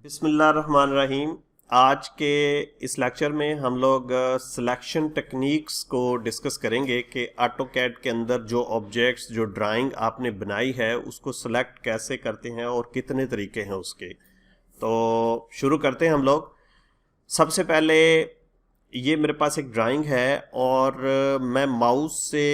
बिस्मिल्लाहिर्रहमानिर्रहीम। आज के इस लेक्चर में हम लोग सिलेक्शन टेक्निक्स को डिस्कस करेंगे कि ऑटोकैड के अंदर जो ऑब्जेक्ट्स जो ड्राइंग आपने बनाई है उसको सिलेक्ट कैसे करते हैं और कितने तरीके हैं उसके। तो शुरू करते हैं हम लोग। सबसे पहले ये मेरे पास एक ड्राइंग है और मैं माउस से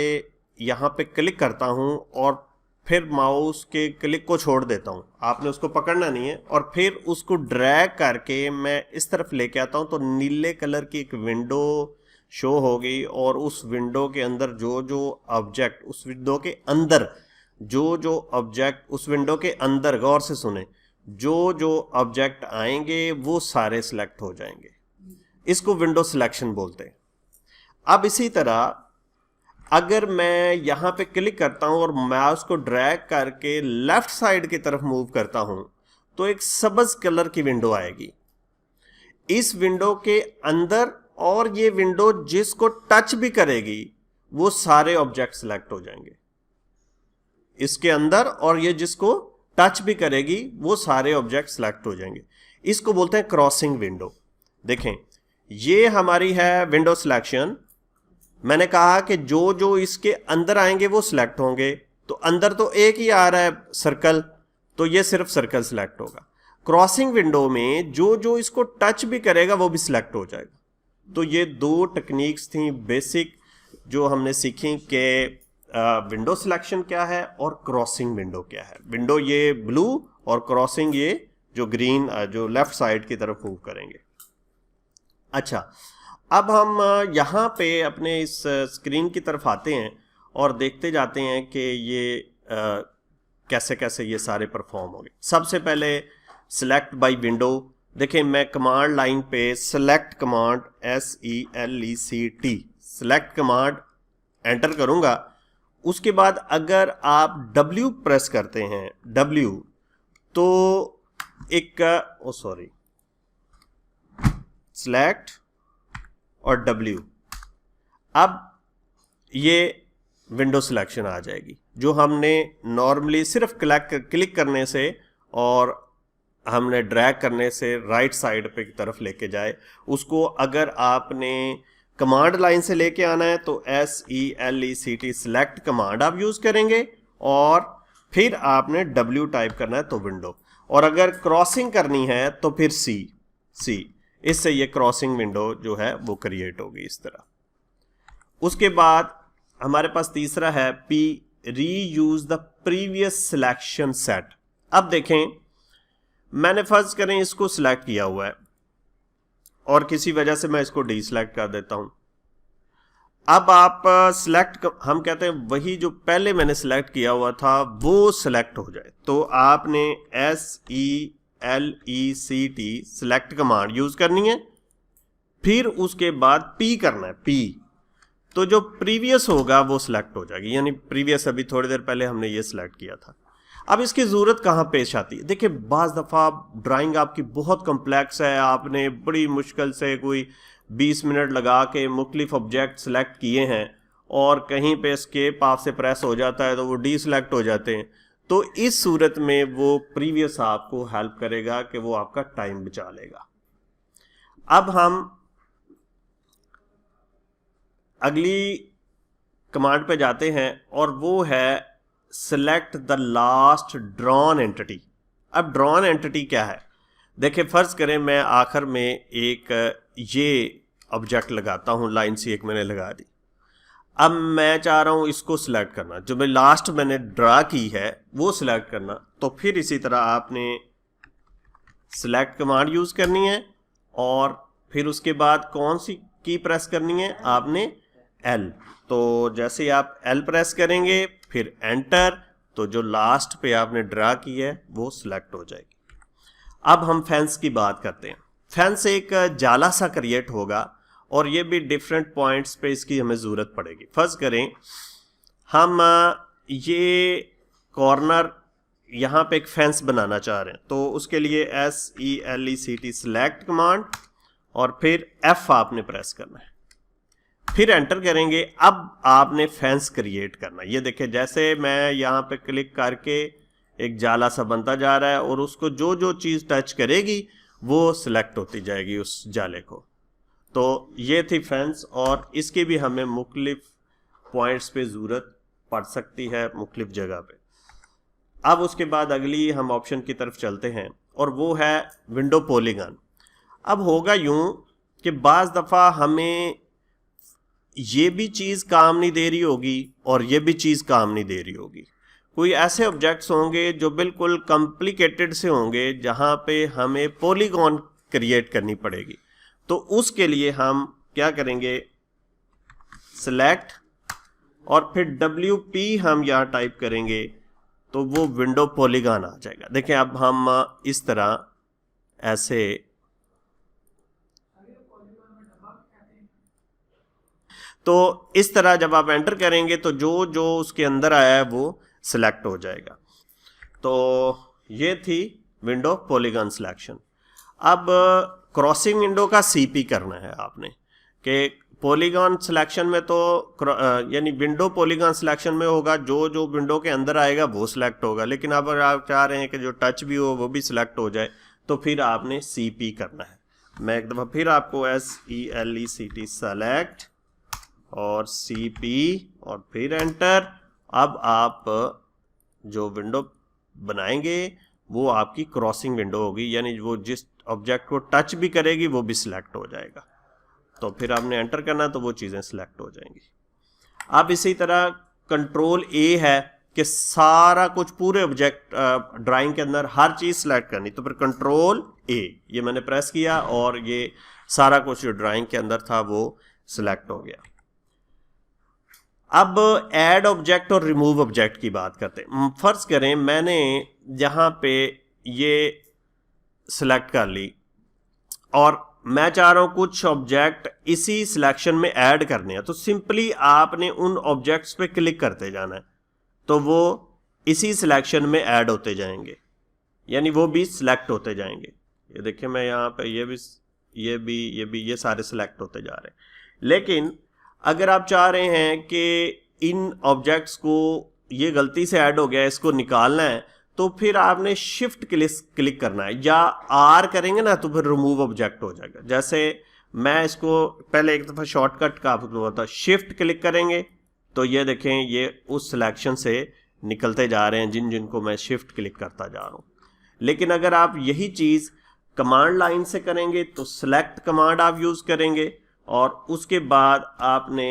यहाँ पे क्लिक करता हूँ और फिर माउस के क्लिक को छोड़ देता हूँ। आपने उसको पकड़ना नहीं है और फिर उसको ड्रैग करके मैं इस तरफ लेके आता हूँ तो नीले कलर की एक विंडो शो होगी और उस विंडो के अंदर जो जो ऑब्जेक्ट उस विंडो के अंदर जो ऑब्जेक्ट उस विंडो के अंदर, गौर से सुने, जो ऑब्जेक्ट आएंगे वो सारे सिलेक्ट हो जाएंगे। इसको विंडो सिलेक्शन बोलते हैं। अब इसी तरह अगर मैं यहां पे क्लिक करता हूं और माउस को ड्रैग करके लेफ्ट साइड की तरफ मूव करता हूं तो एक सब्ज कलर की विंडो आएगी। इस विंडो के अंदर और ये विंडो जिसको टच भी करेगी वो सारे ऑब्जेक्ट सिलेक्ट हो जाएंगे। इसके अंदर और ये जिसको टच भी करेगी वो सारे ऑब्जेक्ट सिलेक्ट हो जाएंगे। इसको बोलते हैं क्रॉसिंग विंडो। देखें, ये हमारी है विंडो सिलेक्शन। मैंने कहा कि जो जो इसके अंदर आएंगे वो सिलेक्ट होंगे। तो अंदर तो एक ही आ रहा है सर्कल, तो ये सिर्फ सर्कल सिलेक्ट होगा। क्रॉसिंग विंडो में जो जो इसको टच भी करेगा वो भी सिलेक्ट हो जाएगा। तो ये दो टेक्निक्स थी बेसिक जो हमने सीखी कि विंडो सिलेक्शन क्या है और क्रॉसिंग विंडो क्या है। विंडो ये ब्लू और क्रॉसिंग ये जो ग्रीन, जो लेफ्ट साइड की तरफ मूव करेंगे। अच्छा, अब हम यहाँ पे अपने इस स्क्रीन की तरफ आते हैं और देखते जाते हैं कि ये कैसे कैसे ये सारे परफॉर्म होंगे। सबसे पहले सिलेक्ट बाय विंडो। देखें, मैं कमांड लाइन पे select command SELECT select command enter करूंगा। उसके बाद अगर आप W प्रेस करते हैं, W, तो एक सिलेक्ट और W, अब ये विंडो सिलेक्शन आ जाएगी जो हमने नॉर्मली सिर्फ क्लिक करने से और हमने ड्रैग करने से राइट साइड पे की तरफ लेके जाए। उसको अगर आपने कमांड लाइन से लेके आना है तो SELECT सिलेक्ट कमांड आप यूज करेंगे और फिर आपने W टाइप करना है तो विंडो, और अगर क्रॉसिंग करनी है तो फिर C। इससे ये क्रॉसिंग विंडो जो है वो क्रिएट होगी इस तरह। उसके बाद हमारे पास तीसरा है P, reuse the previous selection set. अब देखें, मैंने फर्ज करें इसको सिलेक्ट किया हुआ है और किसी वजह से मैं इसको डीसिलेक्ट कर देता हूं। अब आप सिलेक्ट, हम कहते हैं वही जो पहले मैंने सिलेक्ट किया हुआ था वो सिलेक्ट हो जाए तो आपने SELECT सिलेक्ट कमांड यूज करनी है, फिर उसके बाद P करना है, P, तो जो प्रीवियस होगा वो सिलेक्ट हो जाएगी। यानी प्रीवियस अभी थोड़ी देर पहले हमने ये सिलेक्ट किया था। अब इसकी जरूरत कहाँ पेश आती है? देखिए, बाज दफा ड्राइंग आपकी बहुत कॉम्प्लेक्स है, आपने बड़ी मुश्किल से कोई 20 मिनट लगा के मुख्तलिफ ऑब्जेक्ट सिलेक्ट किए हैं और कहीं पे एस्केप आपसे प्रेस हो जाता है तो वो डी सिलेक्ट हो जाते हैं। तो इस सूरत में वो प्रीवियस आपको हेल्प करेगा कि वो आपका टाइम बचा लेगा। अब हम अगली कमांड पे जाते हैं और वो है select the last drawn entity. अब ड्रॉन एंटिटी क्या है? देखिए, फर्ज करें मैं आखिर में एक ये ऑब्जेक्ट लगाता हूं, लाइन सी एक मैंने लगा दी। अब मैं चाह रहा हूं इसको सिलेक्ट करना, जो मैं लास्ट मैंने ड्रा की है वो सिलेक्ट करना। तो फिर इसी तरह आपने सिलेक्ट कमांड यूज करनी है और फिर उसके बाद कौन सी की प्रेस करनी है? आपने L। तो जैसे ही आप L प्रेस करेंगे फिर एंटर, तो जो लास्ट पे आपने ड्रा की है वो सिलेक्ट हो जाएगी। अब हम फेंस की बात करते हैं। फेंस एक जाला सा क्रिएट होगा और ये भी डिफरेंट पॉइंट्स पे इसकी हमें ज़रूरत पड़ेगी। फर्ज करें हम ये कॉर्नर यहाँ पे एक फेंस बनाना चाह रहे हैं तो उसके लिए SELECT सिलेक्ट कमांड और फिर F आपने प्रेस करना है, फिर एंटर करेंगे। अब आपने फेंस क्रिएट करना है। ये देखिए, जैसे मैं यहाँ पे क्लिक करके एक जाला सा बनता जा रहा है और उसको जो जो चीज़ टच करेगी वो सिलेक्ट होती जाएगी उस जाले को। तो ये थी फ्रेंड्स, और इसके भी हमें मुख्तलिफ पॉइंट्स पे ज़रूरत पड़ सकती है मुख्तलिफ जगह पे। अब उसके बाद अगली हम ऑप्शन की तरफ चलते हैं और वो है विंडो पॉलीगन। अब होगा यूं कि बाज़ दफ़ा हमें ये भी चीज़ काम नहीं दे रही होगी और ये भी चीज़ काम नहीं दे रही होगी। कोई ऐसे ऑब्जेक्ट्स होंगे जो बिल्कुल कॉम्प्लिकेटेड से होंगे जहाँ पे हमें पॉलीगॉन क्रिएट करनी पड़ेगी। तो उसके लिए हम क्या करेंगे, सिलेक्ट और फिर WP हम यहाँ टाइप करेंगे तो वो विंडो पॉलीगॉन आ जाएगा। देखें अब हम इस तरह ऐसे तो इस तरह जब आप एंटर करेंगे तो जो जो उसके अंदर आया है वो सिलेक्ट हो जाएगा। तो ये थी विंडो पॉलीगॉन सिलेक्शन। अब क्रॉसिंग विंडो का CP करना है आपने कि पॉलीगॉन सिलेक्शन में तो यानी विंडो पॉलीगॉन सिलेक्शन में होगा जो जो विंडो के अंदर आएगा वो सिलेक्ट होगा, लेकिन अब अगर आप चाह रहे हैं कि जो टच भी हो वो भी सिलेक्ट हो जाए तो फिर आपने CP करना है। मैं एक दफ़ा फिर आपको SELECT सेलेक्ट और CP और फिर एंटर। अब आप जो विंडो बनाएंगे वो आपकी क्रॉसिंग विंडो होगी, यानी वो जिस ऑब्जेक्ट को टच भी करेगी वो भी सिलेक्ट हो जाएगा। तो फिर आपने एंटर करना तो वो चीज़ें सिलेक्ट हो जाएंगी। अब इसी तरह कंट्रोल A है कि सारा कुछ पूरे ऑब्जेक्ट ड्राइंग के अंदर हर चीज़ सिलेक्ट करनी, तो फिर कंट्रोल A ये मैंने प्रेस किया और ये सारा कुछ जो ड्राइंग के अंदर था वो सिलेक्ट हो गया। अब ऐड ऑब्जेक्ट और रिमूव ऑब्जेक्ट की बात करते हैं। फर्ज करें मैंने यहाँ पे ये सिलेक्ट कर ली और मैं चाह रहा हूँ कुछ ऑब्जेक्ट इसी सिलेक्शन में ऐड करने हैं, तो सिंपली आपने उन ऑब्जेक्ट्स पे क्लिक करते जाना है तो वो इसी सिलेक्शन में ऐड होते जाएंगे, यानी वो भी सिलेक्ट होते जाएंगे। ये देखिए मैं यहाँ पे ये सारे सिलेक्ट होते जा रहे हैं। लेकिन अगर आप चाह रहे हैं कि इन ऑब्जेक्ट्स को ये गलती से ऐड हो गया इसको निकालना है तो फिर आपने शिफ्ट क्लिक करना है, या R करेंगे ना तो फिर रिमूव ऑब्जेक्ट हो जाएगा। जैसे मैं इसको पहले एक दफ़ा शॉर्टकट का आपको बताता, शिफ्ट क्लिक करेंगे तो ये देखें ये उस सिलेक्शन से निकलते जा रहे हैं जिनको मैं शिफ्ट क्लिक करता जा रहा हूँ। लेकिन अगर आप यही चीज़ कमांड लाइन से करेंगे तो सिलेक्ट कमांड आप यूज़ करेंगे और उसके बाद आपने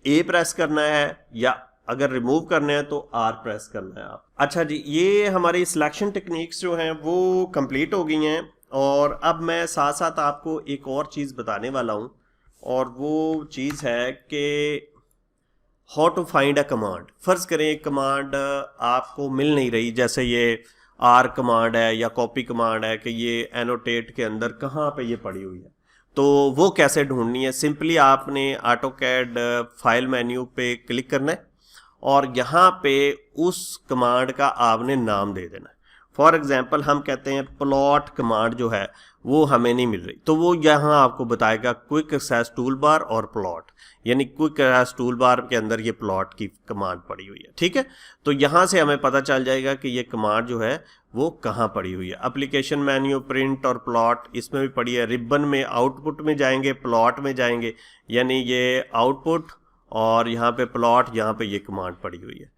A प्रेस करना है, या अगर रिमूव करना है तो R प्रेस करना है आप। अच्छा जी, ये हमारी सिलेक्शन टेक्निक्स जो हैं वो कंप्लीट हो गई हैं और अब मैं साथ साथ आपको एक और चीज़ बताने वाला हूँ और वो चीज़ है कि how to find a command. फ़र्ज़ करें एक कमांड आपको मिल नहीं रही, जैसे ये R कमांड है या कॉपी कमांड है कि ये एनोटेट के अंदर कहाँ पे ये पड़ी हुई है, तो वो कैसे ढूंढनी है। सिंपली आपने ऑटोकैड फाइल मेन्यू पे क्लिक करना है और यहाँ पे उस कमांड का आपने नाम दे देना है। फॉर एग्जांपल हम कहते हैं प्लॉट कमांड जो है वो हमें नहीं मिल रही, तो वो यहाँ आपको बताएगा क्विक एक्सेस टूल बार और प्लॉट, यानी क्विक एक्सेस टूल बार के अंदर ये प्लॉट की कमांड पड़ी हुई है। ठीक है, तो यहाँ से हमें पता चल जाएगा कि ये कमांड जो है वो कहाँ पड़ी हुई है। एप्लीकेशन मेन्यू, प्रिंट और प्लॉट इसमें भी पड़ी है। रिबन में आउटपुट में जाएंगे, प्लॉट में जाएंगे, यानी ये आउटपुट और यहाँ पे प्लॉट, यहाँ पे ये कमांड पड़ी हुई है।